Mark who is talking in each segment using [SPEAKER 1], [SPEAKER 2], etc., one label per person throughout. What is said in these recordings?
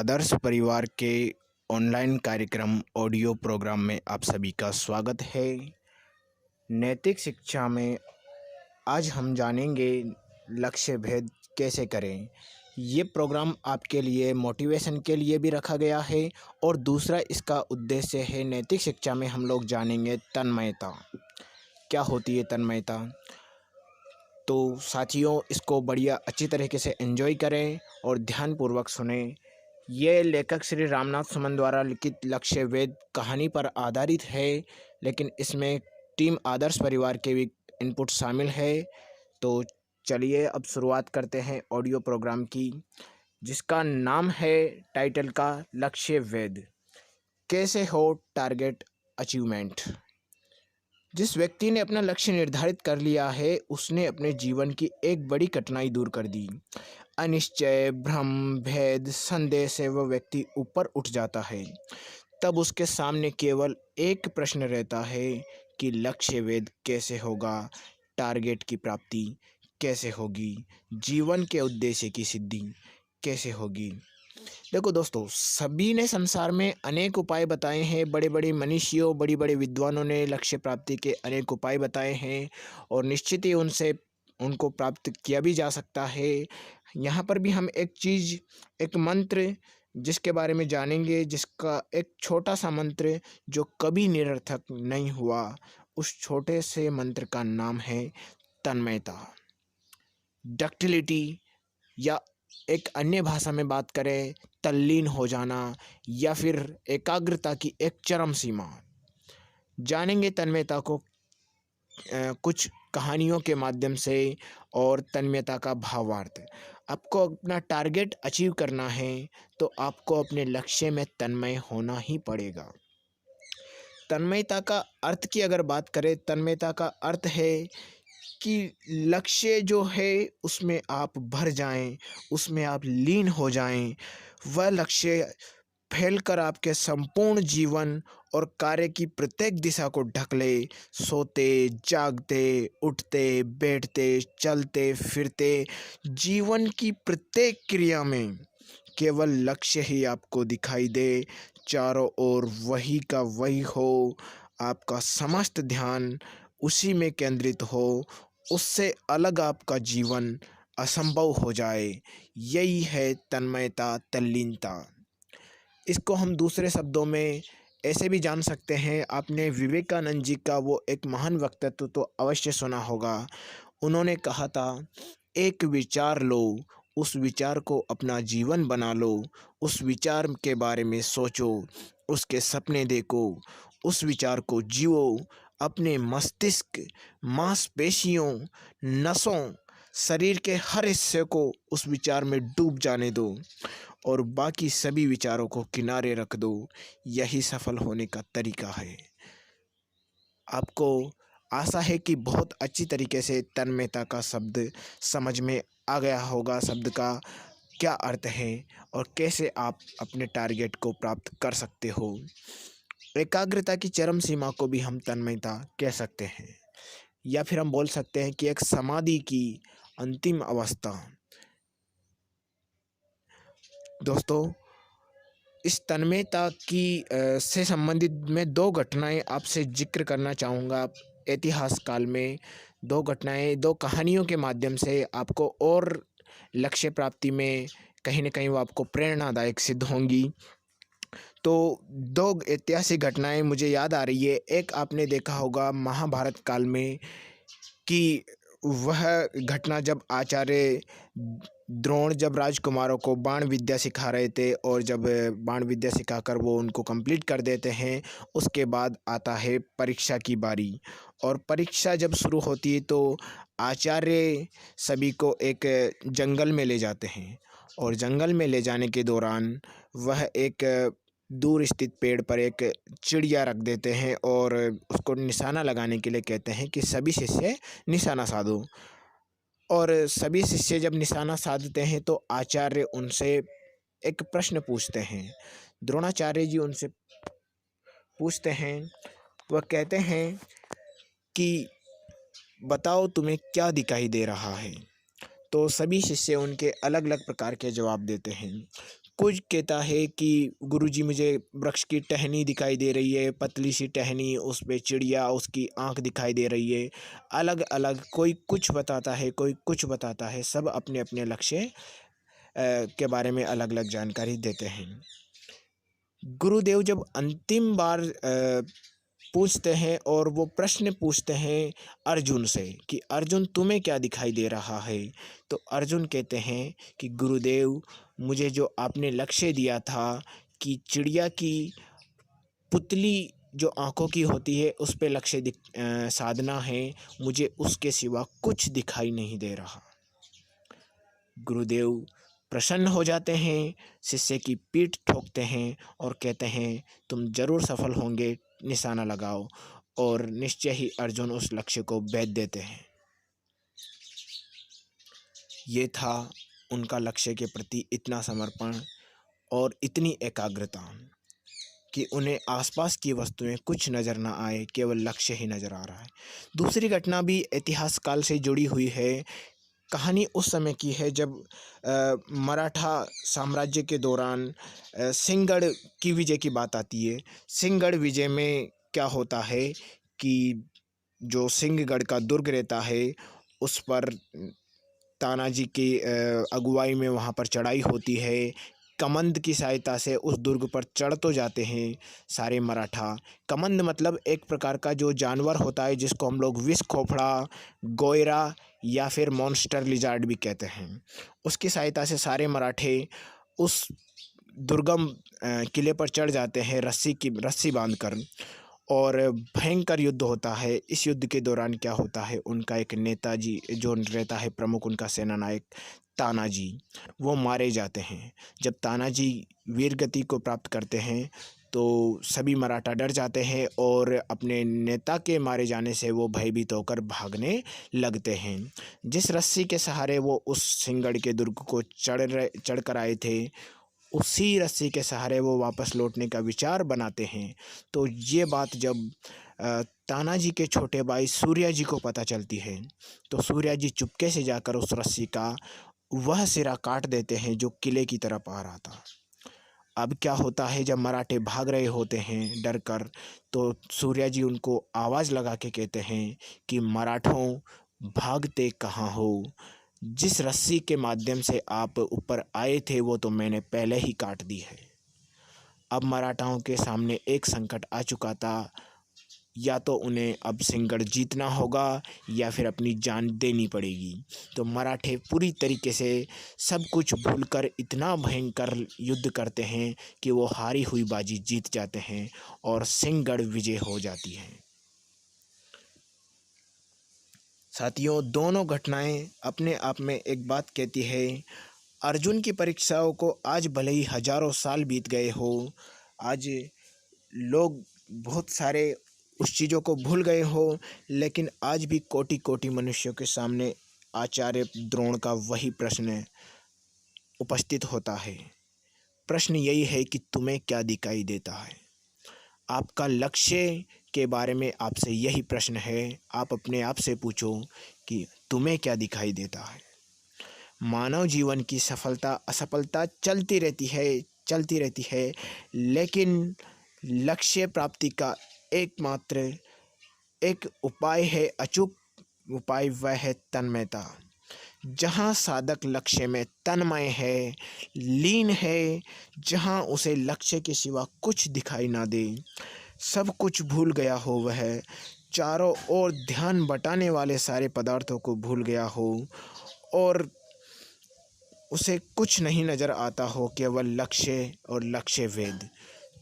[SPEAKER 1] आदर्श परिवार के ऑनलाइन कार्यक्रम ऑडियो प्रोग्राम में आप सभी का स्वागत है। नैतिक शिक्षा में आज हम जानेंगे लक्ष्य भेद कैसे करें। ये प्रोग्राम आपके लिए मोटिवेशन के लिए भी रखा गया है और दूसरा इसका उद्देश्य है नैतिक शिक्षा में हम लोग जानेंगे तन्मयता। क्या होती है तन्मयता? तो साथियों, इसको बढ़िया अच्छी तरीके से एंजॉय करें और ध्यानपूर्वक सुने। ये लेखक श्री रामनाथ सुमन द्वारा लिखित लक्ष्य भेद कहानी पर आधारित है, लेकिन इसमें टीम आदर्श परिवार के भी इनपुट शामिल है। तो चलिए अब शुरुआत करते हैं ऑडियो प्रोग्राम की, जिसका नाम है टाइटल का लक्ष्य भेद, कैसे हो टारगेट अचीवमेंट। जिस व्यक्ति ने अपना लक्ष्य निर्धारित कर लिया है, उसने अपने जीवन की एक बड़ी कठिनाई दूर कर दी। अनिश्चय, भ्रम, भेद, संदेह से वह व्यक्ति ऊपर उठ जाता है। तब उसके सामने केवल एक प्रश्न रहता है कि लक्ष्य भेद कैसे होगा, टारगेट की प्राप्ति कैसे होगी, जीवन के उद्देश्य की सिद्धि कैसे होगी। देखो दोस्तों, सभी ने संसार में अनेक उपाय बताए हैं। बड़े बड़े मनीषियों, बड़ी बड़े विद्वानों ने लक्ष्य प्राप्ति के अनेक उपाय बताए हैं और निश्चित ही उनको प्राप्त किया भी जा सकता है। यहाँ पर भी हम एक मंत्र जिसके बारे में जानेंगे, जिसका एक छोटा सा मंत्र जो कभी निरर्थक नहीं हुआ। उस छोटे से मंत्र का नाम है तन्मयता, डक्टिलिटी, या एक अन्य भाषा में बात करें तल्लीन हो जाना, या फिर एकाग्रता की एक चरम सीमा। जानेंगे तन्मयता को कुछ कहानियों के माध्यम से और तन्मयता का भावार्थ। आपको अपना टारगेट अचीव करना है तो आपको अपने लक्ष्य में तन्मय होना ही पड़ेगा। तन्मयता का अर्थ की अगर बात करें, तन्मयता का अर्थ है कि लक्ष्य जो है उसमें आप भर जाएं, उसमें आप लीन हो जाएं। वह लक्ष्य फैलकर आपके संपूर्ण जीवन और कार्य की प्रत्येक दिशा को ढक ले। सोते, जागते, उठते, बैठते, चलते फिरते, जीवन की प्रत्येक क्रिया में केवल लक्ष्य ही आपको दिखाई दे। चारों ओर वही का वही हो, आपका समस्त ध्यान उसी में केंद्रित हो, उससे अलग आपका जीवन असंभव हो जाए। यही है तन्मयता, तल्लीनता। इसको हम दूसरे शब्दों में ऐसे भी जान सकते हैं। आपने विवेकानंद जी का वो एक महान वक्तव्य तो अवश्य सुना होगा। उन्होंने कहा था, एक विचार लो, उस विचार को अपना जीवन बना लो, उस विचार के बारे में सोचो, उसके सपने देखो, उस विचार को जियो, अपने मस्तिष्क, मांसपेशियों, नसों, शरीर के हर हिस्से को उस विचार में डूब जाने दो और बाकी सभी विचारों को किनारे रख दो। यही सफल होने का तरीका है। आपको आशा है कि बहुत अच्छी तरीके से तन्मयता का शब्द समझ में आ गया होगा, शब्द का क्या अर्थ है और कैसे आप अपने टारगेट को प्राप्त कर सकते हो। एकाग्रता की चरम सीमा को भी हम तन्मयता कह सकते हैं, या फिर हम बोल सकते हैं कि एक समाधि की अंतिम अवस्था। दोस्तों, इस तन्मयता की से संबंधित मैं दो घटनाएं आपसे जिक्र करना चाहूँगा। इतिहास काल में दो घटनाएं, दो कहानियों के माध्यम से आपको और लक्ष्य प्राप्ति में कहीं न कहीं वो आपको प्रेरणादायक सिद्ध होंगी। तो दो ऐतिहासिक घटनाएं मुझे याद आ रही है। एक आपने देखा होगा महाभारत काल में कि वह घटना जब आचार्य द्रोण जब राजकुमारों को बाण विद्या सिखा रहे थे और जब बाण विद्या सिखाकर वो उनको कंप्लीट कर देते हैं, उसके बाद आता है परीक्षा की बारी। और परीक्षा जब शुरू होती है तो आचार्य सभी को एक जंगल में ले जाते हैं और जंगल में ले जाने के दौरान वह एक दूर स्थित पेड़ पर एक चिड़िया रख देते हैं और उसको निशाना लगाने के लिए कहते हैं कि सभी शिष्य निशाना साधो। और सभी शिष्य जब निशाना साधते हैं तो आचार्य उनसे एक प्रश्न पूछते हैं। द्रोणाचार्य जी उनसे पूछते हैं, वह कहते हैं कि बताओ तुम्हें क्या दिखाई दे रहा है। तो सभी शिष्य उनके अलग अलग प्रकार के जवाब देते हैं। कुछ कहता है कि गुरुजी मुझे वृक्ष की टहनी दिखाई दे रही है, पतली सी टहनी, उस पे चिड़िया, उसकी आँख दिखाई दे रही है। अलग-अलग कोई कुछ बताता है, कोई कुछ बताता है, सब अपने-अपने लक्ष्य के बारे में अलग-अलग जानकारी देते हैं। गुरुदेव जब अंतिम बार पूछते हैं और वो प्रश्न पूछते हैं अर्जुन से कि अर्जुन तुम्हें क्या दिखाई दे रहा है? तो अर्जुन कहते हैं कि गुरुदेव मुझे जो आपने लक्ष्य दिया था कि चिड़िया की पुतली जो आँखों की होती है उस पे लक्ष्य साधना है, मुझे उसके सिवा कुछ दिखाई नहीं दे रहा। गुरुदेव प्रसन्न हो जाते हैं, शिष्य की पीठ ठोकते हैं और कहते हैं तुम जरूर सफल होंगे, निशाना लगाओ। और निश्चय ही अर्जुन उस लक्ष्य को भेद देते हैं। ये था उनका लक्ष्य के प्रति इतना समर्पण और इतनी एकाग्रता कि उन्हें आसपास की वस्तुएं कुछ नज़र ना आए, केवल लक्ष्य ही नज़र आ रहा है। दूसरी घटना भी इतिहास काल से जुड़ी हुई है। कहानी उस समय की है जब मराठा साम्राज्य के दौरान सिंहगढ़ की विजय की बात आती है। सिंहगढ़ विजय में क्या होता है कि जो सिंहगढ़ का दुर्ग रहता है उस पर तानाजी की अगुवाई में वहाँ पर चढ़ाई होती है। कमंद की सहायता से उस दुर्ग पर चढ़ तो जाते हैं सारे मराठा। कमंद मतलब एक प्रकार का जो जानवर होता है जिसको हम लोग विष खोपड़ा, गोयरा या फिर मॉन्स्टर लिजार्ड भी कहते हैं। उसकी सहायता से सारे मराठे उस दुर्गम किले पर चढ़ जाते हैं रस्सी बांधकर और भयंकर युद्ध होता है। इस युद्ध के दौरान क्या होता है, उनका एक नेताजी जो रहता है प्रमुख, उनका सेनानायक तानाजी, वो मारे जाते हैं। जब तानाजी वीरगति को प्राप्त करते हैं तो सभी मराठा डर जाते हैं और अपने नेता के मारे जाने से वो भयभीत होकर भागने लगते हैं। जिस रस्सी के सहारे वो उस सिंहगढ़ के दुर्ग को चढ़ कर आए थे, उसी रस्सी के सहारे वो वापस लौटने का विचार बनाते हैं। तो ये बात जब तानाजी के छोटे भाई सूर्या जी को पता चलती है तो सूर्या जी चुपके से जाकर उस रस्सी का वह सिरा काट देते हैं जो किले की तरफ आ रहा था। अब क्या होता है, जब मराठे भाग रहे होते हैं डर कर, तो सूर्या जी उनको आवाज़ लगा के कहते हैं कि मराठों भागते कहाँ हो? जिस रस्सी के माध्यम से आप ऊपर आए थे वो तो मैंने पहले ही काट दी है। अब मराठाओं के सामने एक संकट आ चुका था, या तो उन्हें अब सिंहगढ़ जीतना होगा या फिर अपनी जान देनी पड़ेगी। तो मराठे पूरी तरीके से सब कुछ भूलकर इतना भयंकर युद्ध करते हैं कि वो हारी हुई बाजी जीत जाते हैं और सिंहगढ़ विजय हो जाती है। साथियों, दोनों घटनाएं अपने आप में एक बात कहती है। अर्जुन की परीक्षाओं को आज भले ही हजारों साल बीत गए हो, आज लोग बहुत सारे उस चीज़ों को भूल गए हो, लेकिन आज भी कोटि कोटि मनुष्यों के सामने आचार्य द्रोण का वही प्रश्न उपस्थित होता है। प्रश्न यही है कि तुम्हें क्या दिखाई देता है? आपका लक्ष्य के बारे में आपसे यही प्रश्न है। आप अपने आप से पूछो कि तुम्हें क्या दिखाई देता है। मानव जीवन की सफलता असफलता चलती रहती है, लेकिन लक्ष्य प्राप्ति का एकमात्र एक उपाय है, अचूक उपाय, वह है तन्मयता। जहाँ साधक लक्ष्य में तन्मय है, लीन है, जहाँ उसे लक्ष्य के सिवा कुछ दिखाई ना दे, सब कुछ भूल गया हो, वह चारों ओर ध्यान बटाने वाले सारे पदार्थों को भूल गया हो और उसे कुछ नहीं नज़र आता हो, केवल लक्ष्य और लक्ष्य भेद,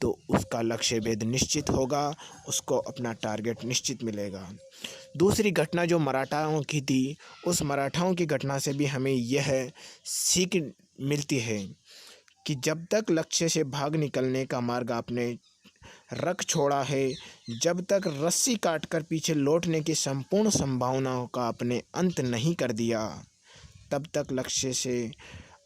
[SPEAKER 1] तो उसका लक्ष्य भेद निश्चित होगा, उसको अपना टारगेट निश्चित मिलेगा। दूसरी घटना जो मराठाओं की थी, उस मराठाओं की घटना से भी हमें यह सीख मिलती है कि जब तक लक्ष्य से भाग निकलने का मार्ग आपने रख छोड़ा है, जब तक रस्सी काटकर पीछे लौटने की संपूर्ण संभावनाओं का आपने अंत नहीं कर दिया, तब तक लक्ष्य से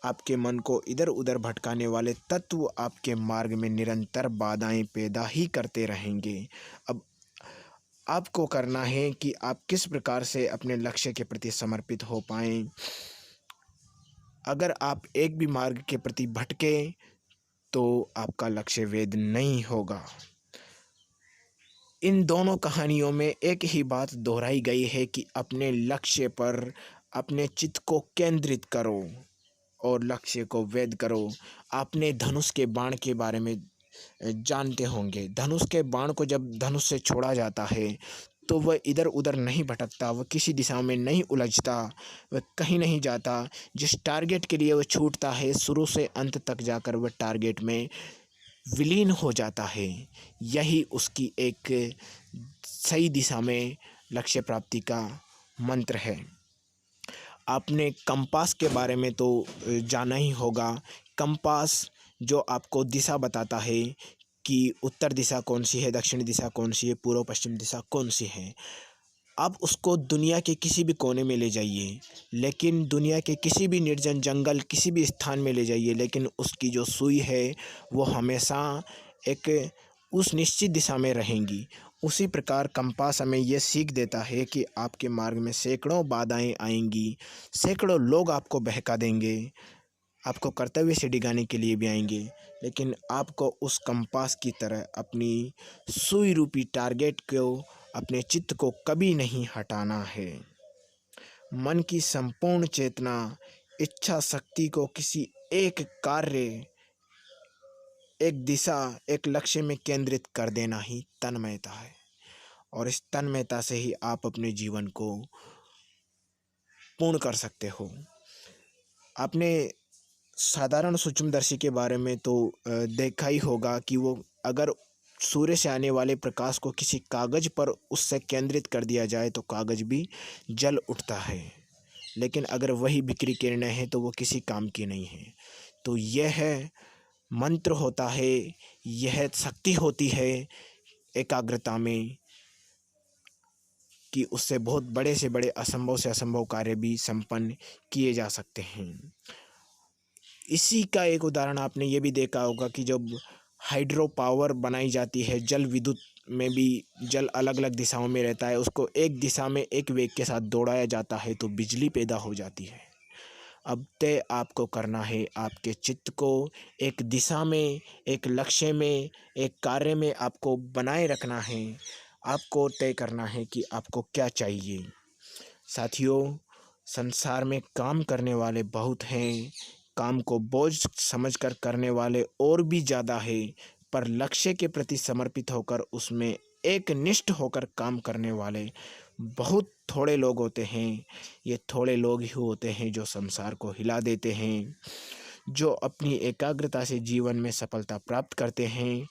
[SPEAKER 1] आपके मन को इधर उधर भटकाने वाले तत्व आपके मार्ग में निरंतर बाधाएं पैदा ही करते रहेंगे। अब आपको करना है कि आप किस प्रकार से अपने लक्ष्य के प्रति समर्पित हो पाएं। अगर आप एक भी मार्ग के प्रति भटके तो आपका लक्ष्य वेद नहीं होगा। इन दोनों कहानियों में एक ही बात दोहराई गई है कि अपने लक्ष्य पर अपने चित्त को केंद्रित करो और लक्ष्य को वेद करो। आपने धनुष के बाण के बारे में जानते होंगे। धनुष के बाण को जब धनुष से छोड़ा जाता है तो वह इधर उधर नहीं भटकता, वह किसी दिशा में नहीं उलझता, वह कहीं नहीं जाता। जिस टारगेट के लिए वह छूटता है, शुरू से अंत तक जाकर वह टारगेट में विलीन हो जाता है। यही उसकी एक सही दिशा में लक्ष्य प्राप्ति का मंत्र है। आपने कंपास के बारे में तो जाना ही होगा। कंपास जो आपको दिशा बताता है कि उत्तर दिशा कौन सी है, दक्षिण दिशा कौन सी है, पूर्व पश्चिम दिशा कौन सी है। आप उसको दुनिया के किसी भी कोने में ले जाइए, लेकिन दुनिया के किसी भी निर्जन जंगल, किसी भी स्थान में ले जाइए, लेकिन उसकी जो सुई है वो हमेशा एक उस निश्चित दिशा में रहेंगी। उसी प्रकार कंपास हमें ये सीख देता है कि आपके मार्ग में सैकड़ों बाधाएं आएंगी, सैकड़ों लोग आपको बहका देंगे, आपको कर्तव्य से डिगाने के लिए भी आएंगे, लेकिन आपको उस कंपास की तरह अपनी सुई रूपी टारगेट को, अपने चित्त को कभी नहीं हटाना है। मन की संपूर्ण चेतना, इच्छा शक्ति को किसी एक कार्य, एक दिशा, एक लक्ष्य में केंद्रित कर देना ही तन्मयता है। और इस तन्मयता से ही आप अपने जीवन को पूर्ण कर सकते हो। आपने साधारण सूक्ष्मदर्शी के बारे में तो देखा ही होगा कि वो अगर सूर्य से आने वाले प्रकाश को किसी कागज़ पर उससे केंद्रित कर दिया जाए तो कागज़ भी जल उठता है, लेकिन अगर वही बिक्री किरणें हैं तो वो किसी काम की नहीं है। तो यह मंत्र होता है, यह शक्ति होती है एकाग्रता में कि उससे बहुत बड़े से बड़े, असंभव से असंभव कार्य भी संपन्न किए जा सकते हैं। इसी का एक उदाहरण आपने ये भी देखा होगा कि जब हाइड्रो पावर बनाई जाती है, जल विद्युत में भी जल अलग अलग दिशाओं में रहता है, उसको एक दिशा में एक वेग के साथ दौड़ाया जाता है तो बिजली पैदा हो जाती है। अब तय आपको करना है, आपके चित्त को एक दिशा में, एक लक्ष्य में, एक कार्य में आपको बनाए रखना है। आपको तय करना है कि आपको क्या चाहिए। साथियों, संसार में काम करने वाले बहुत हैं, काम को बोझ समझकर करने वाले और भी ज़्यादा है, पर लक्ष्य के प्रति समर्पित होकर उसमें एक निष्ठ होकर काम करने वाले बहुत थोड़े लोग होते हैं। ये थोड़े लोग ही होते हैं जो संसार को हिला देते हैं, जो अपनी एकाग्रता से जीवन में सफलता प्राप्त करते हैं।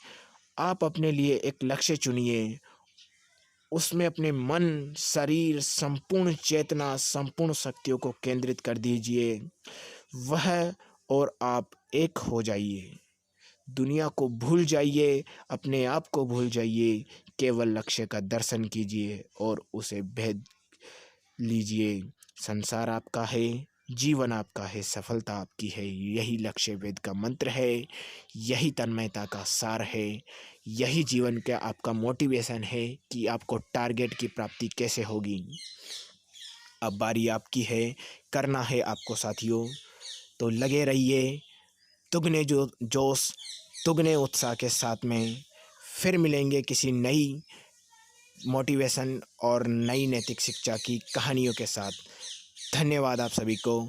[SPEAKER 1] आप अपने लिए एक लक्ष्य चुनिए, उसमें अपने मन, शरीर, संपूर्ण चेतना, संपूर्ण शक्तियों को केंद्रित कर दीजिए। वह और आप एक हो जाइए। दुनिया को भूल जाइए, अपने आप को भूल जाइए, केवल लक्ष्य का दर्शन कीजिए और उसे भेद लीजिए। संसार आपका है, जीवन आपका है, सफलता आपकी है। यही लक्ष्य वेद का मंत्र है, यही तन्मयता का सार है, यही जीवन का आपका मोटिवेशन है कि आपको टारगेट की प्राप्ति कैसे होगी। अब बारी आपकी है, करना है आपको साथियों। तो लगे रहिए तुगने जो जोश, तुगने उत्साह के साथ में। फिर मिलेंगे किसी नई मोटिवेशन और नई नैतिक शिक्षा की कहानियों के साथ। धन्यवाद आप सभी को।